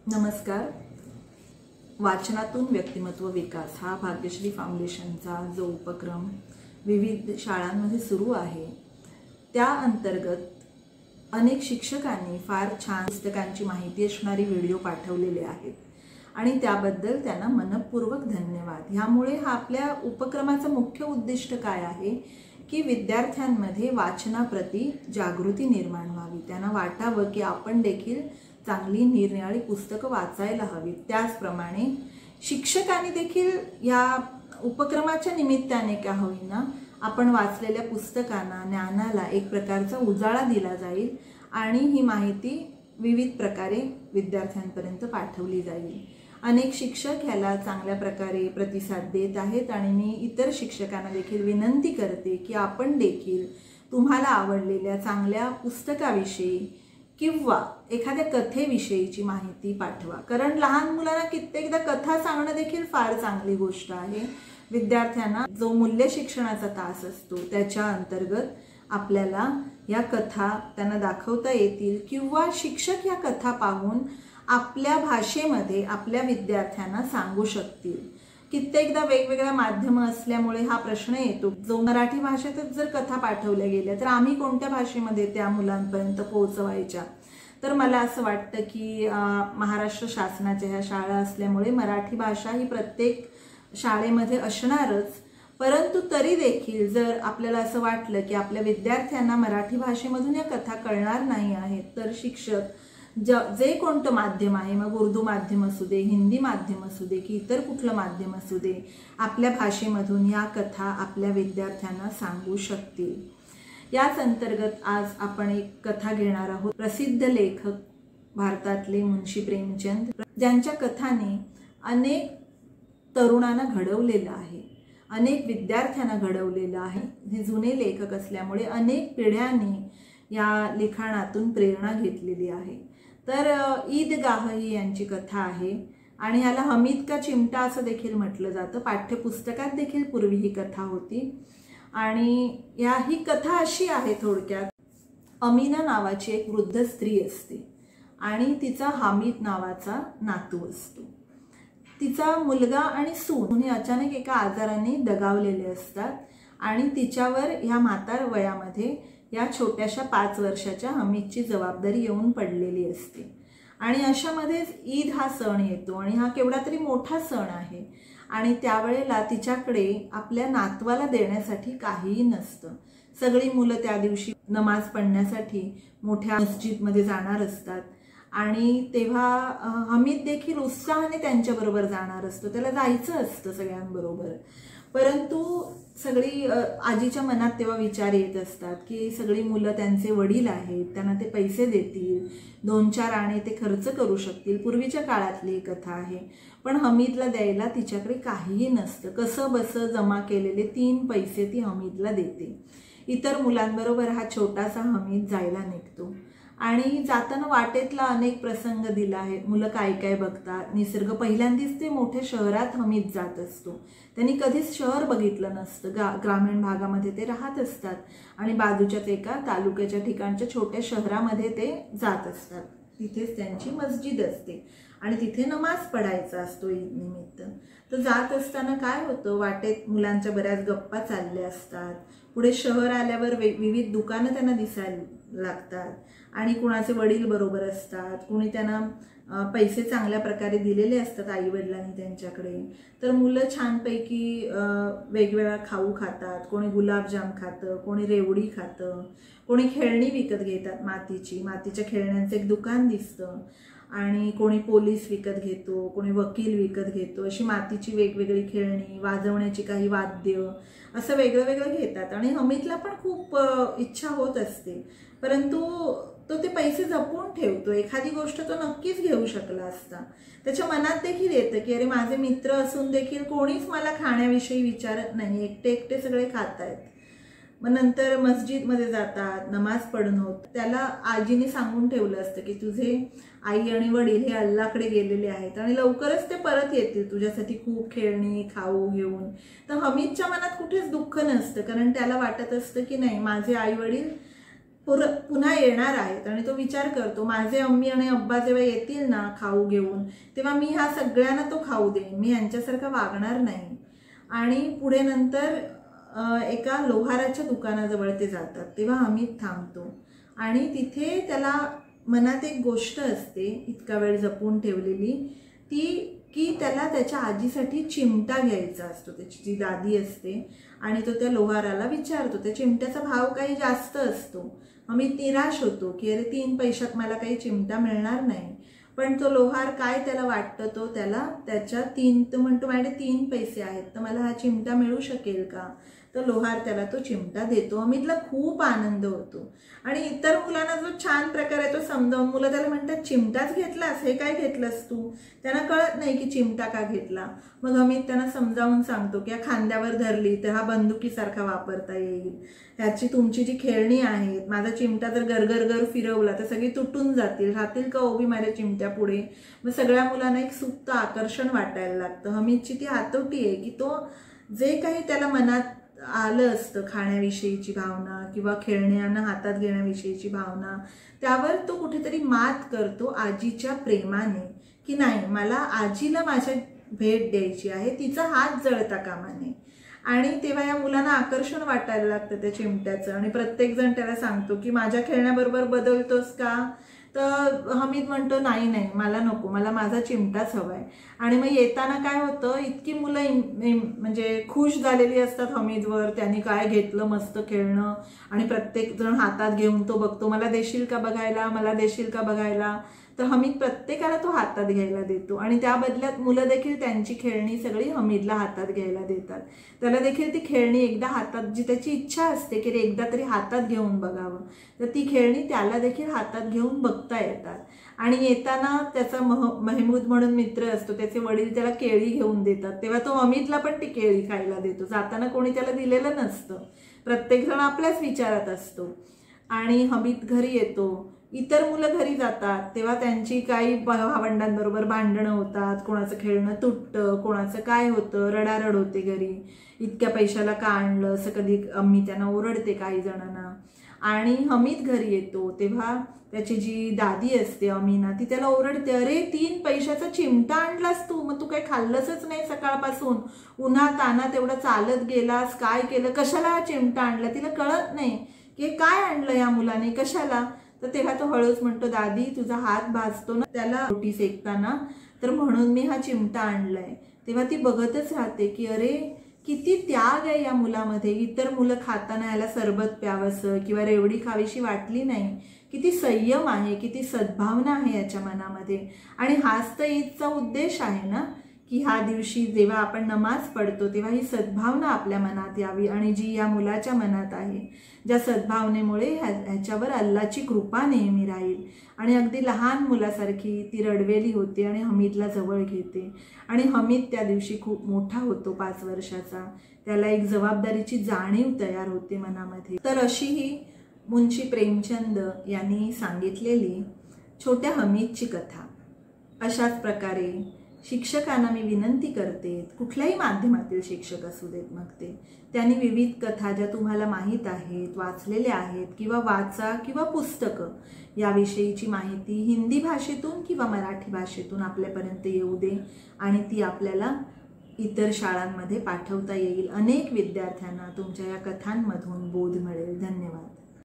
नमस्कार. वाचनातून व्यक्तिमत्व विकास हा भाग्यश्री फाउंडेशनचा जो उपक्रम विविध शाळांमध्ये सुरू आहे, त्या अंतर्गत अनेक शिक्षकांनी फार छान पुस्तकांची माहिती असणारी व्हिडिओ पाठवलेले आहेत आणि त्याबद्दल त्यांना मनपूर्वक धन्यवाद. ह्यामुळे हा आपल्या उपक्रमाचा मुख्य उद्दिष्ट काय आहे की विद्यार्थ्यांमध्ये वाचनाप्रती जागृती निर्माण व्हावी. त्यांना वाटावं की आपण देखील चांगली निरनिराळी पुस्तकं वाचायला हवीत. त्याचप्रमाणे शिक्षकांनी देखील या उपक्रमाच्या निमित्ताने का होईना आपण वाचलेल्या पुस्तकांना ज्ञानाला एक प्रकारचा उजाळा दिला जाईल आणि ही माहिती विविध प्रकारे विद्यार्थ्यांपर्यंत पाठवली जाईल. अनेक शिक्षक ह्याला चांगल्या प्रकारे प्रतिसाद देत आहेत आणि मी इतर शिक्षकांना देखील विनंती करते की आपण देखील तुम्हाला आवडलेल्या चांगल्या पुस्तकाविषयी किंवा एखाद्या कथेविषयीची माहिती पाठवा. कारण लहान मुलांना कित्येकदा कथा सांगणं देखील फार चांगली गोष्ट आहे. विद्यार्थ्यांना जो मूल्य शिक्षणाचा तास असतो त्याच्या अंतर्गत आपल्याला या कथा त्यांना दाखवता येतील किंवा शिक्षक या कथा पाहून आपल्या भाषेमध्ये आपल्या विद्यार्थ्यांना सांगू शकतील. कित्येकदा वेगवेगळ्या माध्यम असल्यामुळे हा प्रश्न येतो, जो मराठी भाषेतच जर कथा पाठवल्या गेल्या तर आम्ही कोणत्या भाषेमध्ये त्या मुलांपर्यंत पोहोचवायच्या. तर मला असं वाटतं की महाराष्ट्र शासनाच्या ह्या शाळा असल्यामुळे मराठी भाषा ही प्रत्येक शाळेमध्ये असणारच, परंतु तरी देखील जर आपल्याला असं वाटलं की आपल्या विद्यार्थ्यांना मराठी भाषेमधून या कथा कळणार नाही आहेत तर शिक्षक जे कोणतं माध्यम आहे, मग उर्दू माध्यम असू दे, हिंदी माध्यम असू दे की इतर कुठलं माध्यम असू दे, आपल्या भाषेमधून या कथा आपल्या विद्यार्थ्यांना सांगू शकतील. याच अंतर्गत आज आपण एक कथा घेणार आहोत. प्रसिद्ध लेखक भारतातले मुंशी प्रेमचंद, ज्यांच्या कथाने अनेक तरुणांना घडवलेलं आहे, अनेक विद्यार्थ्यांना घडवलेलं आहे. हे जुने लेखक असल्यामुळे अनेक पिढ्यांनी या लिखाणातून प्रेरणा घेतलेली आहे. तर ईदगाह ही यांची कथा आहे आणि ह्याला हमीद का चिमटा असं देखील म्हटलं जातं. पाठ्यपुस्तकात देखील पूर्वी ही कथा होती आणि ही कथा अशी आहे थोडक्यात. अमीना नावाची एक वृद्ध स्त्री असते आणि तिचा हामिद नावाचा नातू असतो. तिचा मुलगा आणि सून हे अचानक एका आजाराने दगावलेले असतात आणि तिच्यावर ह्या म्हातार वयामध्ये या छोट्याशा 5 वर्षाच्या हमीदची जबाबदारी येऊन पडलेली असते. आणि अशामध्येच ईद हा सण येतो आणि हा केवढा तरी मोठा सण आहे आणि त्यावेळेला तिच्याकडे आपल्या नातवाला देण्यासाठी काहीही नसतं. सगळी मुलं त्या दिवशी नमाज पढण्यासाठी मोठ्या मस्जिदमध्ये जाणार असतात आणि तेव्हा हमीद देखील उत्साहाने त्यांच्याबरोबर जाणार असतो. त्याला जायचं असतं सगळ्यांबरोबर, परंतु सगळी आजीच्या मनात तेव्हा विचार येत असतात की सगळी मुलं त्यांचे वडील आहेत, त्यांना ते पैसे देतील, 2-4 आणे ते खर्च करू शकतील. पूर्वीच्या काळातली ही कथा आहे. पण हमीदला द्यायला तिच्याकडे काहीही नसतं. कसं बसं जमा केलेले 3 पैसे ती हमीदला देते. इतर मुलांबरोबर हा छोटासा हमीद जायला निघतो आणि जाताना वाटेतला अनेक प्रसंग दिला आहे. मुलं काय काय बघतात, निसर्ग. पहिल्यांदाच ते मोठ्या शहरात हमीद जात असतो. त्यांनी कधीच शहर बघितलं नसतं. ग्रामीण भागामध्ये ते राहत असतात आणि बाजूच्याच एका तालुक्याच्या ठिकाणच्या छोट्या शहरामध्ये ते जात असतात. तिथेच त्यांची मस्जिद असते आणि तिथे नमाज पढायचा असतो ईद निमित्त. तर जात असताना काय होतं, वाटेत मुलांच्या बऱ्याच गप्पा चालल्या असतात. पुढे शहर आल्यावर विविध दुकानं त्यांना दिसायला लागतात आणि कुणाचे वडील बरोबर असतात, कुणी त्यांना पैसे चांगल्या प्रकारे दिलेले असतात आई वडिलांनी त्यांच्याकडे. तर मुलं छानपैकी वेगवेगळा खाऊ खातात. कोणी गुलाबजाम खातं, कोणी रेवडी खातं, कोणी खेळणी विकत घेतात मातीच्या खेळण्यांचं एक दुकान दिसतं आणि कोणी पोलीस विकत घेतो, कोणी वकील विकत घेतो. अशी मातीची वेगवेगळी खेळणी, वाजवण्याची काही वाद्य, असं वेगळं वेगळं घेतात. आणि हमीदला पण खूप इच्छा होत असते, परंतु तो ते पैसे जपून ठेवतो. एखादी गोष्ट तो नक्कीच घेऊ शकला असता. त्याच्या मनात देखील येतं की अरे माझे मित्र असून देखील कोणीच मला खाण्याविषयी विचारत नाही, एकटे एकटे सगळे खात आहेत. मग नंतर मस्जिदमध्ये जातात, नमाज पढून होत. त्याला आजीने सांगून ठेवलं असतं की तुझे आई आणि वडील हे अल्लाकडे गेलेले आहेत आणि लवकरच ते परत येतील तुझ्यासाठी खूप खेळणी खाऊ घेऊन. तर हमीदच्या मनात कुठेच दुःख नसतं, कारण त्याला वाटत असतं की नाही, माझे आई वडील पुन्हा येणार आहेत आणि तो विचार करतो माझे अम्मी आणि अब्बा जेव्हा येतील ना खाऊ घेऊन, तेव्हा मी ह्या सगळ्यांना तो खाऊ देईन, मी यांच्यासारखा वागणार नाही. आणि पुढे नंतर एका लोहाराच्या दुकानाजवळ ते जातात. तेव्हा अमित थांबतो आणि तिथे त्याला मनात एक गोष्ट असते इतका वेळ जपून ठेवलेली, ती की त्याला त्याच्या आजीसाठी चिमटा घ्यायचा असतो. त्याची जी दादी असते आणि तो त्या लोहाराला विचारतो. त्या चिमट्याचा भाव काही जास्त असतो. अमित निराश होतो की अरे 3 पैशात मला काही चिमटा मिळणार नाही. पण तो लोहार काय त्याला वाटतं, तो त्याला त्याच्या तो म्हणतो माझ्याकडे 3 पैसे आहेत तर मला हा चिमटा मिळू शकेल का. तर लोहार त्याला तो चिमटा देतो. अमितला खूप आनंद होतो आणि इतर मुलांना जो छान प्रकार आहे तो समजावून मुलं त्याला म्हणतात चिमटाच घेतलास, हे काय घेतलंस तू. त्यांना कळत नाही की चिमटा का घेतला. मग अमित त्यांना समजावून सांगतो की खांद्यावर धरली तर हा बंदुकीसारखा वापरता येईल, ह्याची तुमची जी खेळणी आहेत, माझा चिमटा जर गरगरगर फिरवला तर सगळी तुटून जातील, राहतील का उभी माझ्या चिमट्या पुढे. मग सगळ्या मुलांना एक सुप्त आकर्षण वाटायला लागतं. अमितची ती हातोटी आहे की तो जे काही त्याला मनात आलं असतं खाण्याविषयीची भावना किंवा खेळण्यांना हातात घेण्याविषयीची भावना, त्यावर तो कुठेतरी मात करतो आजीच्या प्रेमाने की नाही मला आजीला माझ्या भेट द्यायची आहे, तिचा हात जळता कामा नये. आणि तेव्हा या मुलांना आकर्षण वाटायला लागतं त्या चिमट्याचं आणि प्रत्येकजण त्याला सांगतो की माझ्या खेळण्याबरोबर बदलतोस का. तर हमीद म्हणतो नाही नाही मला नको, मला माझा चिमटाच हवाय. आणि मग येताना काय होतं, इतकी मुलं म्हणजे खुश झालेली असतात हमीदवर, त्यांनी काय घेतलं मस्त खेळणं आणि प्रत्येक जण हातात घेऊन तो बघतो मला देशील का बघायला, मला देशील का बघायला. तर हमीद प्रत्येकाला तो हातात घ्यायला देतो आणि त्या बदल्यात मुलं देखील त्यांची खेळणी सगळी हमीदला हातात घ्यायला देतात. त्याला देखील ती खेळणी एकदा हातात, जी त्याची इच्छा असते की एकदा तरी हातात घेऊन बघावं, तर ती खेळणी त्याला देखील हातात घेऊन बघता येतात. आणि येताना त्याचा महमूद म्हणून मित्र असतो, त्याचे वडील त्याला केळी घेऊन देतात, तेव्हा तो अमितला पण ती केळी खायला देतो. जाताना कोणी त्याला दिलेलं नसतं, प्रत्येकजण आपल्याच विचारात असतो. आणि हमीद घरी येतो, इतर मुलं घरी जातात तेव्हा त्यांची काही भावंडांबरोबर भांडणं होतात, कोणाचं खेळणं तुटतं, कोणाचं काय होतं, रडारड होते घरी, इतक्या पैशाला का आणलं असं कधी अम्मी त्यांना ओरडते काही जणांना. आणि हमीद घरी येतो तेव्हा त्याची जी दादी असते अमीना, ती त्याला ओरडते, अरे 3 पैशाचा चिमटा आणलास तू, मग तू काही खाल्लंच नाही सकाळपासून, उन्हा तानात एवढं चालत गेलास, काय केलं, कशाला हा चिमटा आणला. तिला कळत नाही की काय आणलं या मुलाने, कशाला. तर तेव्हा तो हळूच म्हणतो, दादी तुझा हात भाजतो ना त्याला रोटी सेकताना, तर म्हणून मी हा चिमटा आणलाय. तेव्हा ती बघतच राहते की अरे किती त्याग आहे या मुलामध्ये. इतर मुलं खाताना याला सरबत प्यावंसं किंवा रेवडी खावीशी वाटली नाही, किती संयम आहे, किती सद्भावना आहे याच्या मनामध्ये. आणि हाच तर ईदचा उद्देश आहे ना, की ह्या दिवशी जेव्हा आपण नमाज पडतो तेव्हा ही सद्भावना आपल्या मनात यावी. आणि जी या मुलाच्या मनात आहे, ज्या सद्भावनेमुळे ह्याच्यावर अल्लाची कृपा नेहमी राहील. आणि अगदी लहान मुलासारखी ती रडवेली होते आणि हमीदला जवळ घेते. आणि हमीद त्या दिवशी खूप मोठा होतो, 5 वर्षाचा. त्याला एक जबाबदारीची जाणीव तयार होते मनामध्ये. तर अशी ही मुंशी प्रेमचंद यांनी सांगितलेली छोट्या हमीदची कथा. अशाच प्रकारे शिक्षकांना मी विनंती करते, कुठल्याही माध्यमातील शिक्षक असू देत मग ते, त्यांनी विविध कथा ज्या तुम्हाला माहीत आहेत, वाचलेल्या आहेत किंवा वाचा किंवा पुस्तकं याविषयीची माहिती हिंदी भाषेतून किंवा मराठी भाषेतून आपल्यापर्यंत येऊ दे आणि ती आपल्याला इतर शाळांमध्ये पाठवता येईल. अनेक विद्यार्थ्यांना तुमच्या या कथांमधून बोध मिळेल. धन्यवाद.